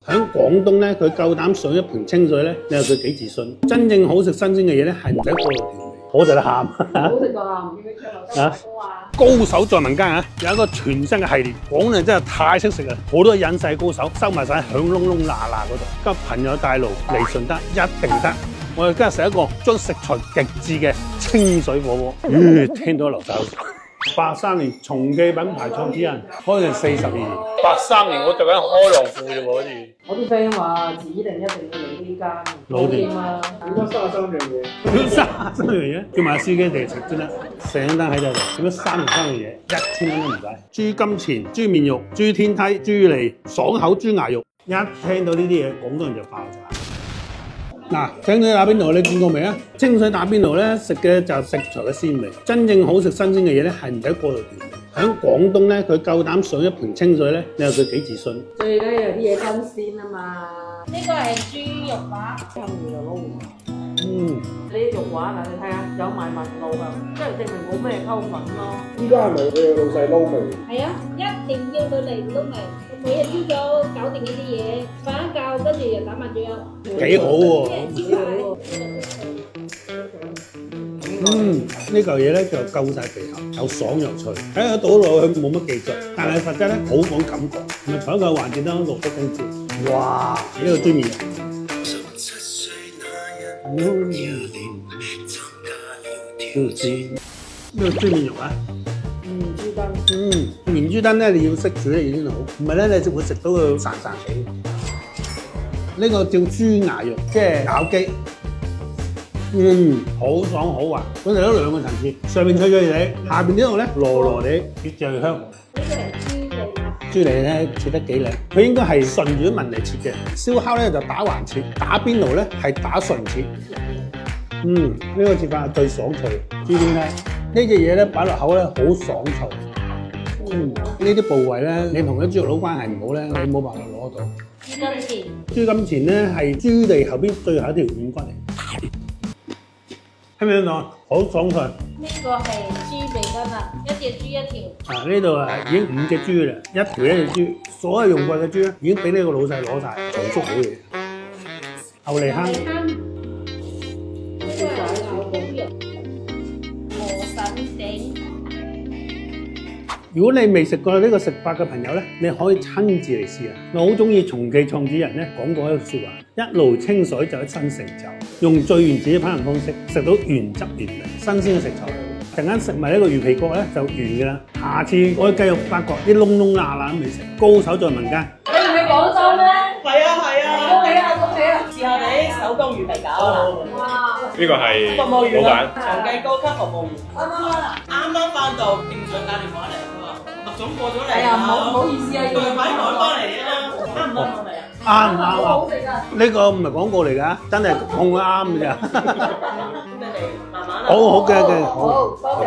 喺廣東咧，佢夠膽上一盆清水咧，你話佢幾自信？真正好食新鮮嘅嘢咧，係唔使過度調味，好食得喊。好食到喊，啊！高手在民間啊！有一個全新嘅系列，廣人真係太識食啦，好多隱世高手收埋晒響窿窿罅罅嗰度。今日朋友帶路嚟順德一定得。我哋今日食一個將食材極致嘅清水火鍋，聽到流晒口水。83年松記品牌創始人，開咗42年。83年我做緊開浪褲啫喎，好似。我啲 friend 話指定一定要嚟呢間老店啊，點解33樣嘢？點33樣嘢？叫埋司機嚟食先得，成單喺度。點解3樣嘢1000蚊都唔使？豬金錢、豬面肉、豬天梯、豬脷、爽口豬牙肉，一聽到呢啲嘢，廣東人就爆炸。嗱，清水打邊爐你見過未啊？清水打邊爐咧，食嘅就係食材嘅鮮味。真正好食新鮮嘅嘢咧，係唔使過度調味。喺廣東咧，佢夠膽上一盆清水咧，你話佢幾自信？最緊要啲嘢新鮮啊嘛。呢個係豬肉扒，香魚就撈。嗯，呢啲肉話嗱，你睇下有埋紋路㗎，即係證明冇咩溝粉咯。依家係咪你嘅老細撈味？係啊，一定要佢嚟撈味。每日朝早搞掂呢啲嘢，瞓一覺，跟住又打麻雀。幾好喎！呢嚿嘢咧就夠晒肥口，又爽又脆，喺個倒落去冇乜技術，但係實質咧好講感覺。咪同一個環節都落得功夫。哇！呢個豬面肉，呢個豬面肉啊！豬燈。面豬燈咧你要識煮咧先好，唔係咧你就會食到佢散散地。呢個叫豬牙肉，即係咬肌。好爽好滑，佢哋都兩個層次，上面脆脆地，下邊呢度咧糯糯地，越嚼越香。呢個係豬脷啊！豬脷咧切得幾靚，佢應該係順住啲紋嚟切嘅。燒烤咧就打橫切，打邊爐咧係打順切。呢個切法係最爽脆。豬點解？呢隻嘢咧擺落口咧好爽脆。呢啲部位咧，你同啲豬肉佬關係唔好咧，你冇辦法攞到。豬金錢，豬金錢咧係豬脷後邊最後一條軟骨嚟。聽唔聽到啊？好爽脆。呢個係豬鼻筋啦，一隻豬一條。呢度已經5隻豬啦，一條一隻豬，所有用過嘅豬咧已經俾呢個老細攞晒，做足好嘢。牛脷坑。呢個係牛肚肉，磨筍頂。如果你未食過呢個食法嘅朋友咧，你可以親自嚟試下。我好中意松記創始人咧講過一句説話：一爐清水就一新成就。用最原始嘅烹飪方式，食到原汁原味、新鮮嘅食材。陣間食埋呢個魚皮角咧就完㗎啦。下次我繼續發掘啲窿窿罅罅嘅美食，高手在民間。你唔係廣州咩？係啊係啊，恭喜啊恭喜啊！試下你手工魚皮餃。哇！呢個係服務員老闆。長記高級服務員。啱翻到，正想打電話嚟喎，麥總過咗嚟。係啊，唔好意思啊，佢快趕翻嚟啊！啱唔啱我哋啊？啱唔啱啊？好食啊！呢個唔係廣告嚟㗎，真係講啱㗎咋。咁你哋慢慢啦。好嘅，好。好，多謝。